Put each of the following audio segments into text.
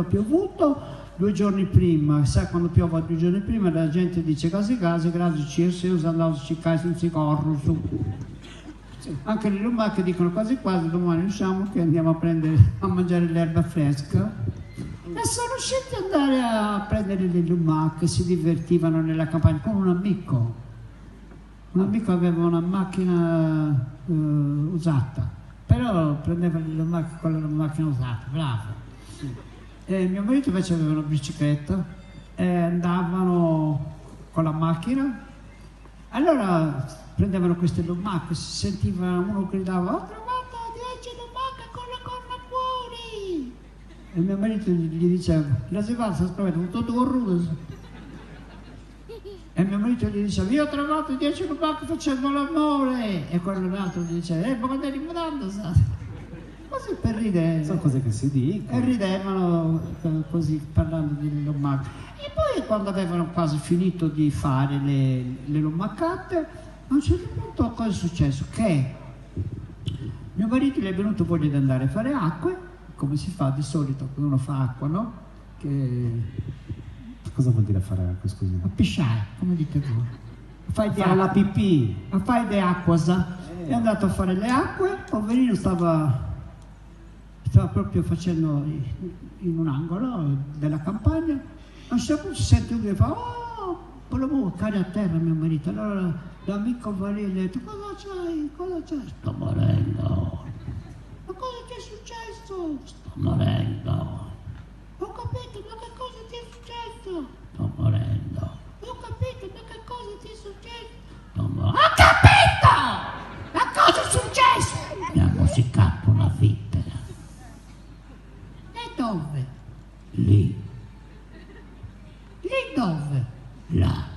piovuto 2 giorni prima, sai quando piove 2 giorni prima la gente dice casi, grazie ci si usa andare a cercare un cigarro su. Sì. Anche le lumache dicono quasi domani usciamo che andiamo a mangiare l'erba fresca. E sono riusciti ad andare a prendere le lumache, si divertivano nella campagna con un amico. Un amico aveva una macchina usata, però prendeva le lumache con la macchina usata, bravo. Sì. E mio marito invece aveva una bicicletta e andavano con la macchina. Allora prendevano queste lumache, si sentiva, uno gridava: ho trovato 10 lumache con la corna fuori! E mio marito gli diceva: la si va, sta trovando tutto corruto. E mio marito gli diceva: io ho trovato 10 lumache facendo l'amore! E quello l'altro gli diceva: ma quando eri mutando, sai? Così per ridere. Sono cose che si dicono. E ridevano così parlando di lumache. E poi quando avevano quasi finito di fare le lumacate, a un certo punto cosa è successo? Che mio marito gli è venuto voglia di andare a fare acque, come si fa di solito quando uno fa acqua, no? Cosa vuol dire fare acqua, scusi? A pisciare, come dite voi. Fare la pipì. A fare le acquasa. È andato a fare le acque, poverino stava proprio facendo in un angolo della campagna. A un certo punto si sente uno che fa: oh, volevo cade a terra mio marito. Allora l'amico va lì e gli ha detto: cosa c'hai? Cosa c'hai? Sto morendo. Ma cosa ti è successo? Sto morendo. Ho capito, ma che cosa ti è successo? Sto morendo. Ho capito, ma che cosa ti è successo? Sto morendo. Ho capito! Ma cosa è successo? Mi ha musicato una vita. Dove? Lì. Lì dove? Là.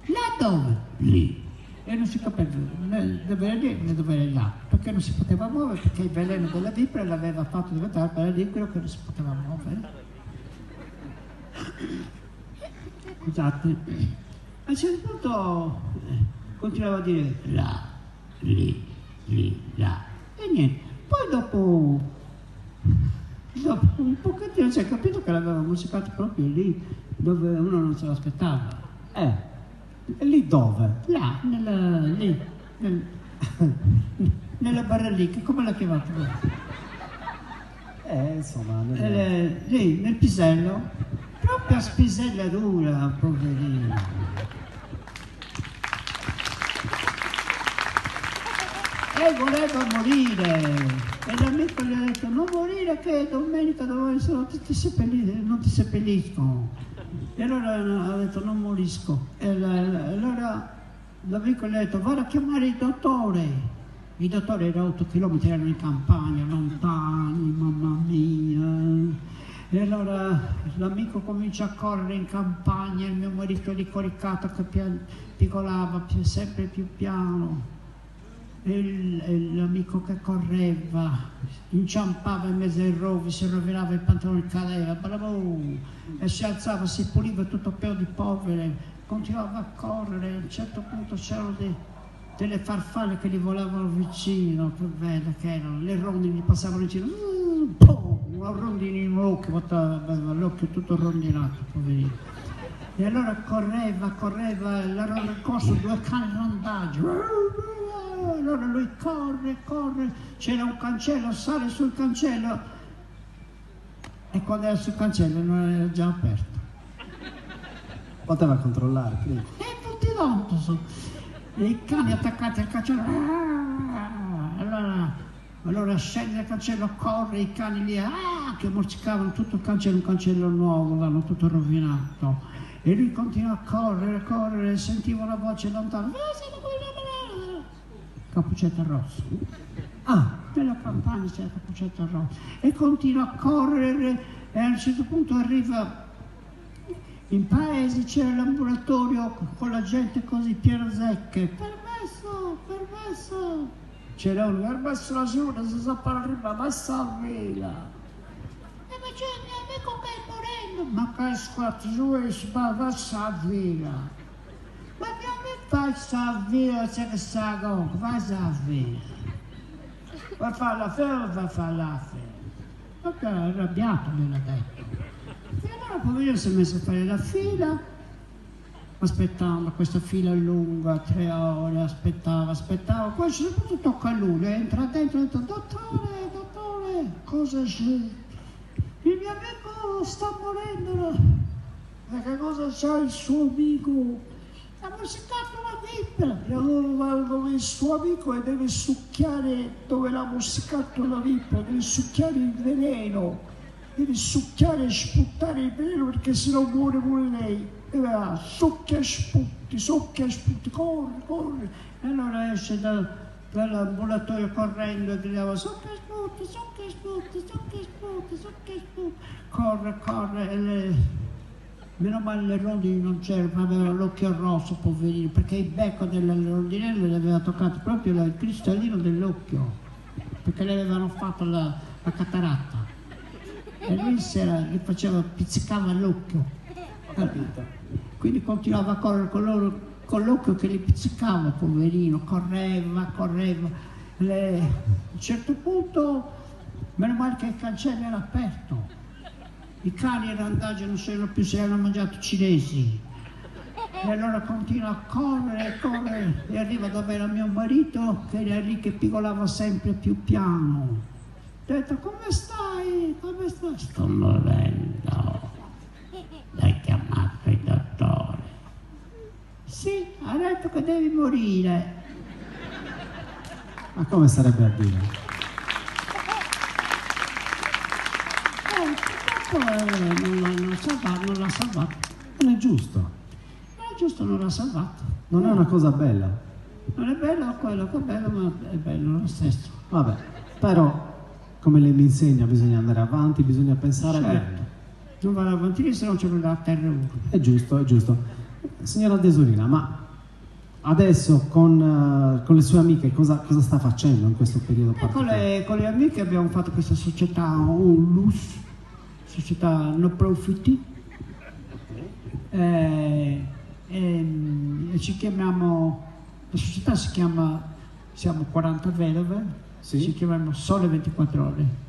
Là dove? Lì. E non si capiva né dove era lì né dove era là, perché non si poteva muovere, perché il veleno della vipera l'aveva fatto diventare per liquido che non si poteva muovere. Scusate. A un certo punto continuava a dire là, lì, là. E niente. Poi dopo un pochettino si è capito che l'aveva musicato proprio lì dove uno non se l'aspettava. E lì dove? Là, nella barellica, come l'ha chiamata? Insomma. Lì, nel pisello, proprio a spisellatura, poverino. E voleva morire. E l'amico gli ha detto: non morire che domenica non ti seppelliscono. E allora ha detto: non morisco. E allora l'amico gli ha detto: vado a chiamare il dottore. Il dottore era 8 chilometri, erano in campagna, lontani, mamma mia. E allora l'amico comincia a correre in campagna, il mio marito lì coricato che pigolava sempre più piano. E l'amico che correva, inciampava in mezzo ai rovi, si rovinava il pantalone, cadeva, bravo, e si alzava, si puliva tutto pieno di polvere, continuava a correre. A un certo punto c'erano delle farfalle che gli volavano vicino, che belle che erano, le rondini gli passavano vicino, una rondine in occhio, aveva l'occhio tutto rondinato, poverino. E allora correva, l'era corso 2 cani randaggi. Allora lui corre, c'era un cancello, sale sul cancello e quando era sul cancello non era già aperto. Poteva controllare, prima. E tutti quanti i cani attaccati al cancello. Allora scende dal cancello, corre, i cani lì che morsicavano tutto il cancello, un cancello nuovo, l'hanno tutto rovinato. E lui continua a correre, sentiva una voce lontana. Cappuccetto rosso. Nella campagna c'è il cappuccetto rosso. E continua a correre e a un certo punto arriva in paese, c'era l'ambulatorio con la gente così piena zecche. Permesso. C'era un permesso la giura, si sa parlare, ma salvila. Ma c'è il mio amico che è morendo. Ma che squat giù, ma salvila. Ma vai a via, c'è che sa comunque, vai a via. Vai a fare la fede o vai a fare la fede? proprio arrabbiato, me l'ha detto. E allora poverino si è messo a fare la fila, aspettando questa fila lunga, 3 ore, aspettava, poi a un certo punto tocca a lui, entra dentro e ha detto, dottore, cosa c'è? Il mio amico sta morendo. Ma che cosa c'ha il suo amico? Ha musicato la vipera. E allora va dove il suo amico e deve succhiare dove l'ha musicato la vipera, deve succhiare il veleno, deve succhiare e sputtare il veleno perché sennò muore pure lei. E va, succhia e sputti, corre. E allora esce dall'ambulatorio correndo e gridava succhia e sputti. Corre e meno male le rondini non c'erano, aveva l'occhio rosso, poverino, perché il becco delle rondinelle le aveva toccato proprio il cristallino dell'occhio, perché le avevano fatto la cataratta. E lui gli pizzicava l'occhio. Quindi continuava a correre con l'occhio che gli pizzicava, poverino, correva. A un certo punto, meno male che il cancello era aperto. I cani in randagio non c'erano più, si erano mangiati cinesi. E allora continua a correre e arriva dove era mio marito, che era lì che pigolava sempre più piano. Ha detto, come stai? Sto morendo. L'hai chiamato il dottore? Sì, ha detto che devi morire. Ma come sarebbe a dire? Non l'ha salvato. Non è giusto. Non è giusto, non l'ha salvato. Non è una cosa bella. Non è bello quello che è bello, ma è bello lo stesso. Vabbè, però, come lei mi insegna, bisogna andare avanti, bisogna pensare bene. Non vado avanti, se no c'è da terra uno. È giusto. Signora Desolina, ma adesso con le sue amiche cosa sta facendo in questo periodo particolare? Con le amiche abbiamo fatto questa società Onlus, società no profit, e ci chiamiamo, la società si chiama, siamo 40 vedove, sì? Ci chiamiamo Sole 24 Ore.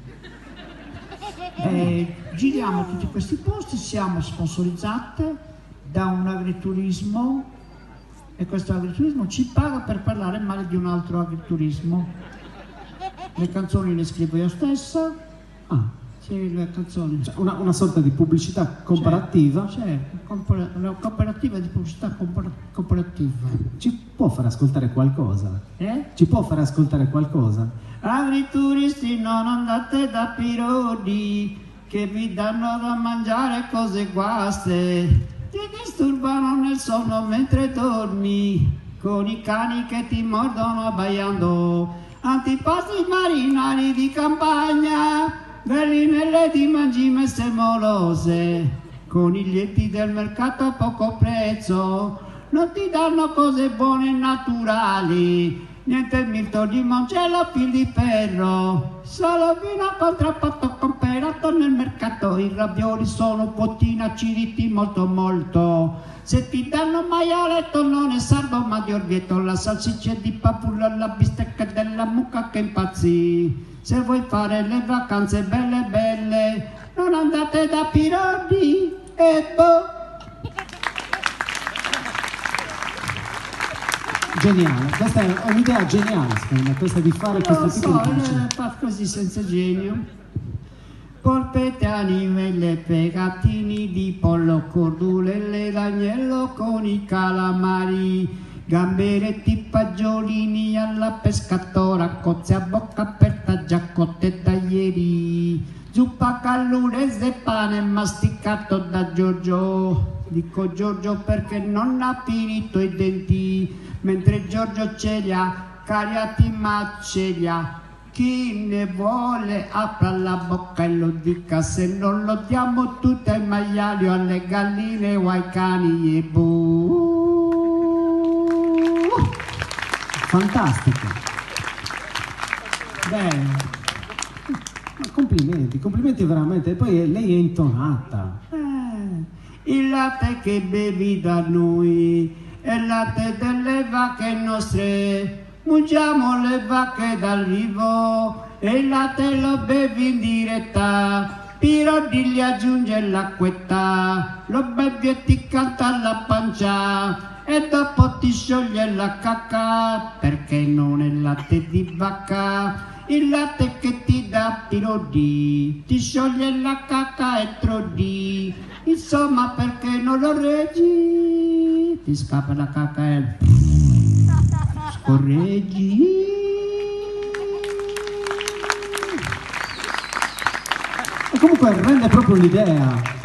Giriamo tutti questi posti, siamo sponsorizzate da un agriturismo e questo agriturismo ci paga per parlare male di un altro agriturismo. Le canzoni le scrivo io stessa. Sì, le canzoni. Cioè, una sorta di pubblicità comparativa. Una cooperativa di pubblicità comparativa. Ci può fare ascoltare qualcosa? Ci può fare ascoltare qualcosa? Agrituristi, non andate da pironi che vi danno da mangiare cose guaste, ti disturbano nel sonno mentre dormi, con i cani che ti mordono abbaiando, antipasti marinari di campagna, gallinelle di mangime semolose, coniglietti del mercato a poco prezzo, non ti danno cose buone e naturali, niente mirto, limoncello, fil di ferro, solo vino contraffatto comperato nel mercato, i ravioli sono quotina, acciditi molto, se ti danno maialetto non è sardo ma di orvieto, la salsiccia di papullo, la bistecca della mucca che impazzì, se vuoi fare le vacanze belle, non andate da Pironi e boh. Geniale, questa è un'idea geniale secondo me, questa di fare questo tipo di pubblicità. Fa così senza genio. Polpette, animelle, pegatini di pollo, cordulelle d'agnello con i calamari, gamberetti, fagiolini alla pescatora, cozze a bocca aperta già cotte da ieri, zuppa callurese, pane masticato da Giorgio. Dico Giorgio perché non ha finito i denti, mentre Giorgio ce li ha, cariati ma ce li ha. Chi ne vuole apra la bocca e lo dica, se non lo diamo tutto ai maiali o alle galline o ai cani e Fantastico. Bene. Complimenti veramente. E poi lei è intonata. Il latte che bevi da noi è il latte delle vacche nostre, mangiamo le vacche dal vivo e il latte lo bevi in diretta, però digli aggiunge l'acquetta, lo bevi e ti canta la pancia, e dopo ti scioglie la cacca, perché non è latte di vacca, il latte che ti dà Pirodi, ti scioglie la cacca e trodi, insomma perché non lo reggi, ti scappa la cacca e scorreggi. E comunque rende proprio l'idea